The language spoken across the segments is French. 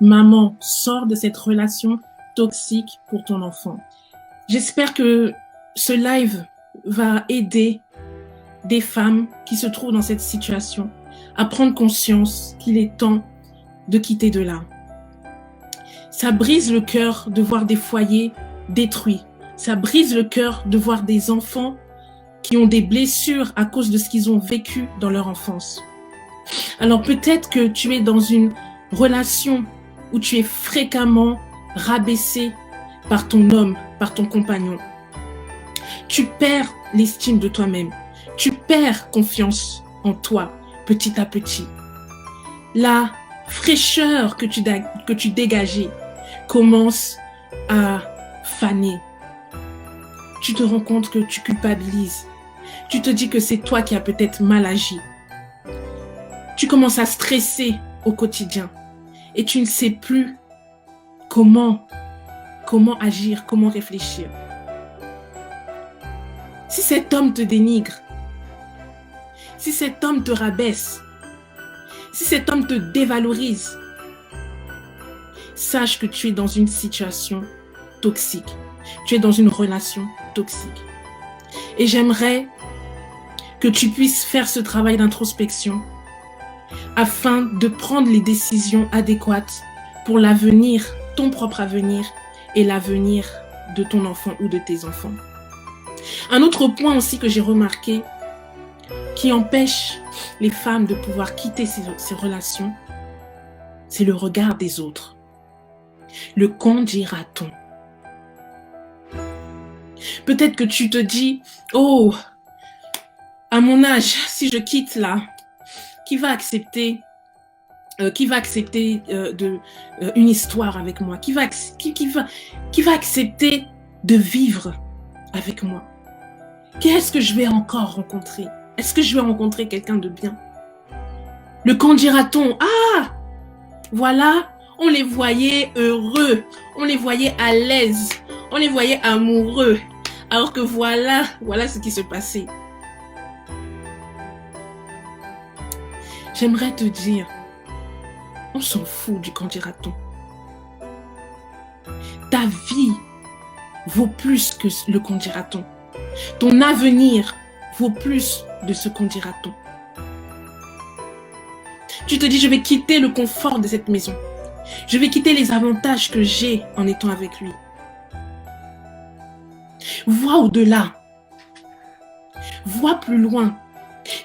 Maman, sors de cette relation toxique pour ton enfant. J'espère que ce live va aider des femmes qui se trouvent dans cette situation à prendre conscience qu'il est temps de quitter de là. Ça brise le cœur de voir des foyers détruits. Ça brise le cœur de voir des enfants qui ont des blessures à cause de ce qu'ils ont vécu dans leur enfance. Alors peut-être que tu es dans une relation où tu es fréquemment rabaissé par ton homme, par ton compagnon. Tu perds l'estime de toi-même. Tu perds confiance en toi petit à petit. La fraîcheur que tu dégageais commence à faner. Tu te rends compte que tu culpabilises. Tu te dis que c'est toi qui as peut-être mal agi. Tu commences à stresser au quotidien et tu ne sais plus comment agir, comment réfléchir. Si cet homme te dénigre, si cet homme te rabaisse, si cet homme te dévalorise, sache que tu es dans une situation toxique. Tu es dans une relation toxique. Et j'aimerais que tu puisses faire ce travail d'introspection afin de prendre les décisions adéquates pour l'avenir, ton propre avenir et l'avenir de ton enfant ou de tes enfants. Un autre point aussi que j'ai remarqué qui empêche les femmes de pouvoir quitter ces relations, c'est le regard des autres. Le qu'en dira-t-on? Peut-être que tu te dis, oh, à mon âge, si je quitte là, qui va accepter une histoire avec moi? Qui va accepter de vivre avec moi? Qu'est-ce que je vais encore rencontrer? Est-ce que je vais rencontrer quelqu'un de bien? Le qu'en dira-t-on? Ah, voilà, on les voyait heureux, on les voyait à l'aise, on les voyait amoureux, alors que voilà ce qui se passait. J'aimerais te dire, on s'en fout du qu'en dira-t-on. Ta vie vaut plus que le qu'en dira-t-on. Ton avenir vaut plus de ce qu'en dira-t-on. Tu te dis, je vais quitter le confort de cette maison. Je vais quitter les avantages que j'ai en étant avec lui. Vois au-delà. Vois plus loin.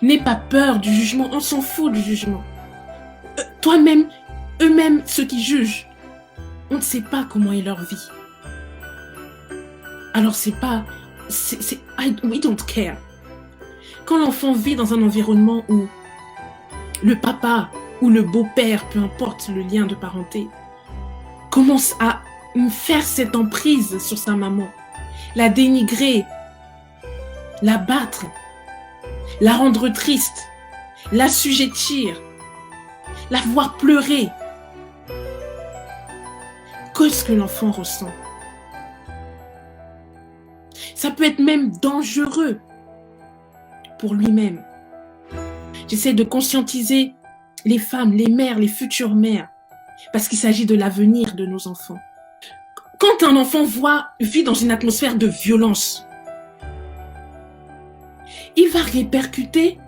N'aie pas peur du jugement. On s'en fout du jugement. Toi-même, eux-mêmes, ceux qui jugent, on ne sait pas comment est leur vie. Alors we don't care. Quand l'enfant vit dans un environnement où le papa ou le beau-père, peu importe le lien de parenté, commence à faire cette emprise sur sa maman, la dénigrer, la battre, la rendre triste, l'assujettir, la voir pleurer. Qu'est-ce que l'enfant ressent? Ça peut être même dangereux pour lui-même. J'essaie de conscientiser les femmes, les mères, les futures mères, parce qu'il s'agit de l'avenir de nos enfants. Quand un enfant vit dans une atmosphère de violence, il va répercuter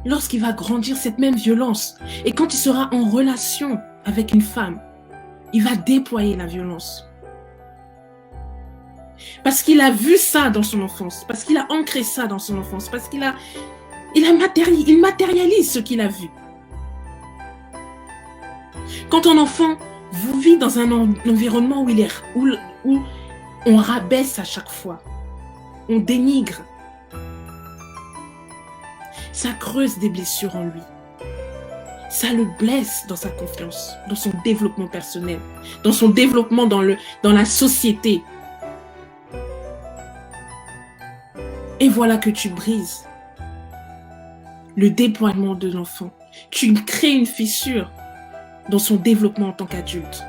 lorsqu'il va grandir cette même violence. Et quand il sera en relation avec une femme, il va déployer la violence. Parce qu'il a vu ça dans son enfance, parce qu'il a ancré ça dans son enfance, parce qu'il il matérialise ce qu'il a vu. Quand un enfant vit dans un environnement où on rabaisse à chaque fois, on dénigre, ça creuse des blessures en lui. Ça le blesse dans sa confiance, dans son développement personnel, dans son développement dans la société. Et voilà que tu brises le déploiement de l'enfant. Tu crées une fissure dans son développement en tant qu'adulte.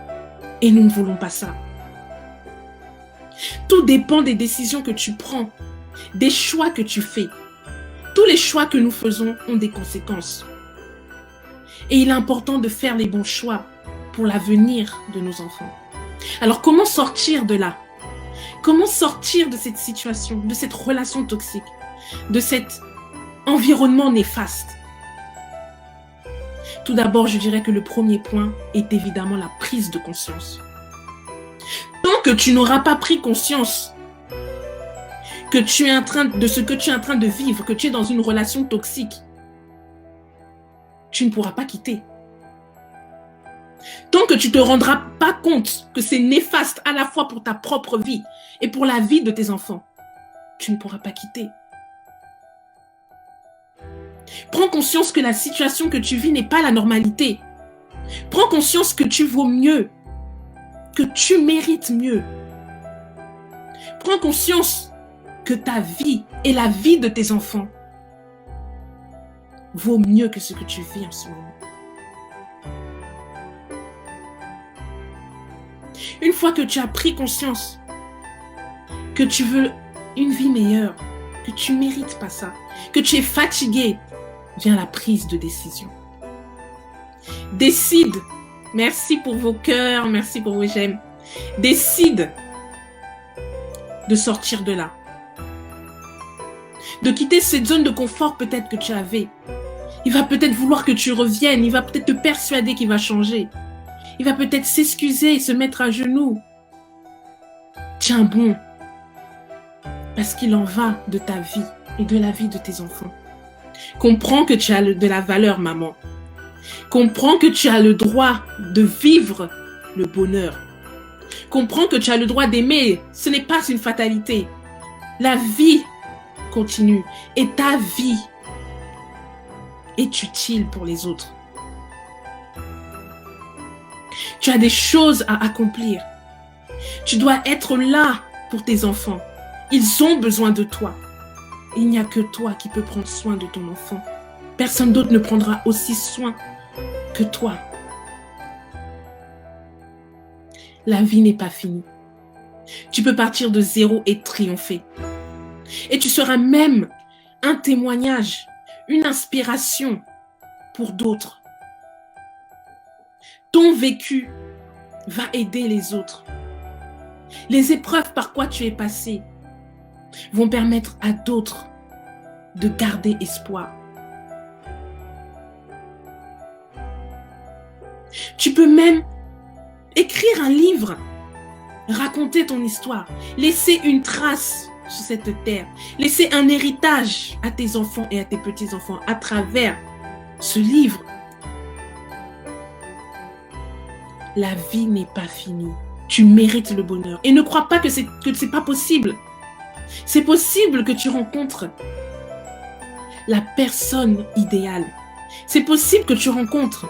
Et nous ne voulons pas ça. Tout dépend des décisions que tu prends, des choix que tu fais. Tous les choix que nous faisons ont des conséquences. Et il est important de faire les bons choix pour l'avenir de nos enfants. Alors comment sortir de là? Comment sortir de cette situation, de cette relation toxique, de cet environnement néfaste? Tout d'abord, je dirais que le premier point est évidemment la prise de conscience. Tant que tu n'auras pas pris conscience que tu es en train de ce que tu es en train de vivre, que tu es dans une relation toxique, tu ne pourras pas quitter. Tant que tu ne te rendras pas compte que c'est néfaste à la fois pour ta propre vie et pour la vie de tes enfants, tu ne pourras pas quitter. Prends conscience que la situation que tu vis n'est pas la normalité. Prends conscience que tu vaux mieux, que tu mérites mieux. Prends conscience que ta vie et la vie de tes enfants vaut mieux que ce que tu vis en ce moment. Une fois que tu as pris conscience que tu veux une vie meilleure, que tu ne mérites pas ça, que tu es fatigué, vient la prise de décision. Décide. Merci pour vos cœurs, merci pour vos j'aime. Décide de sortir de là. De quitter cette zone de confort peut-être que tu avais. Il va peut-être vouloir que tu reviennes, il va peut-être te persuader qu'il va changer. Il va peut-être s'excuser et se mettre à genoux. Tiens bon, parce qu'il en va de ta vie et de la vie de tes enfants. Comprends que tu as de la valeur, maman. Comprends que tu as le droit de vivre le bonheur. Comprends que tu as le droit d'aimer. Ce n'est pas une fatalité. La vie continue et ta vie est utile pour les autres. Tu as des choses à accomplir. Tu dois être là pour tes enfants. Ils ont besoin de toi. Il n'y a que toi qui peux prendre soin de ton enfant. Personne d'autre ne prendra aussi soin que toi. La vie n'est pas finie. Tu peux partir de zéro et triompher. Et tu seras même un témoignage, une inspiration pour d'autres. Ton vécu va aider les autres. Les épreuves par quoi tu es passé vont permettre à d'autres de garder espoir. Tu peux même écrire un livre, raconter ton histoire, laisser une trace sur cette terre, laisser un héritage à tes enfants et à tes petits-enfants à travers ce livre. La vie n'est pas finie. Tu mérites le bonheur. Et ne crois pas que c'est pas possible. C'est possible que tu rencontres la personne idéale. C'est possible que tu rencontres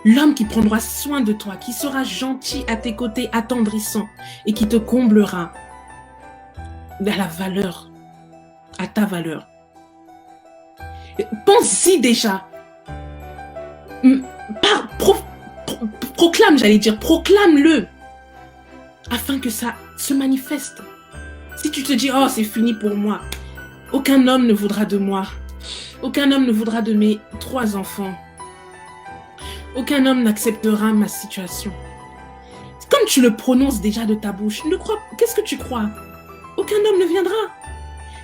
l'homme qui prendra soin de toi, qui sera gentil à tes côtés, attendrissant et qui te comblera à la valeur, à ta valeur. Pense-y déjà. Proclame-le afin que ça se manifeste. Si tu te dis, oh, c'est fini pour moi, aucun homme ne voudra de moi, aucun homme ne voudra de mes 3 enfants, aucun homme n'acceptera ma situation. Comme tu le prononces déjà de ta bouche, qu'est-ce que tu crois? Aucun homme ne viendra.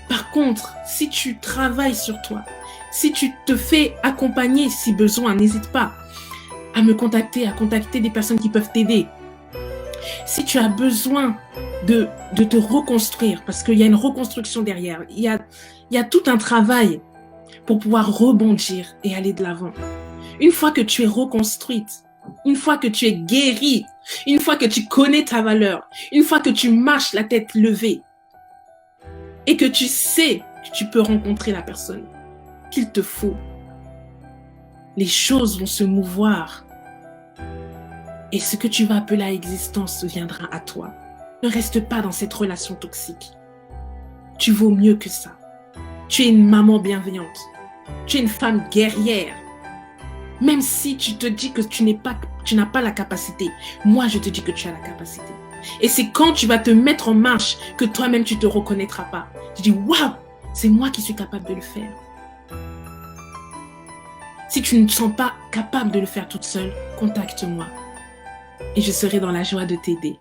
Par contre, si tu travailles sur toi, si tu te fais accompagner si besoin, n'hésite pas à me contacter, à contacter des personnes qui peuvent t'aider. Si tu as besoin de te reconstruire, parce qu'il y a une reconstruction derrière, il y a tout un travail pour pouvoir rebondir et aller de l'avant. Une fois que tu es reconstruite, une fois que tu es guérie, une fois que tu connais ta valeur, une fois que tu marches la tête levée et que tu sais que tu peux rencontrer la personne qu'il te faut, les choses vont se mouvoir et ce que tu vas appeler à existence viendra à toi. Ne reste pas dans cette relation toxique. Tu vaux mieux que ça. Tu es une maman bienveillante. Tu es une femme guerrière. Même si tu te dis que tu n'as pas la capacité, moi je te dis que tu as la capacité. Et c'est quand tu vas te mettre en marche que toi-même tu te reconnaîtras pas. Tu dis waouh, c'est moi qui suis capable de le faire. Si tu ne te sens pas capable de le faire toute seule, contacte-moi. et je serai dans la joie de t'aider.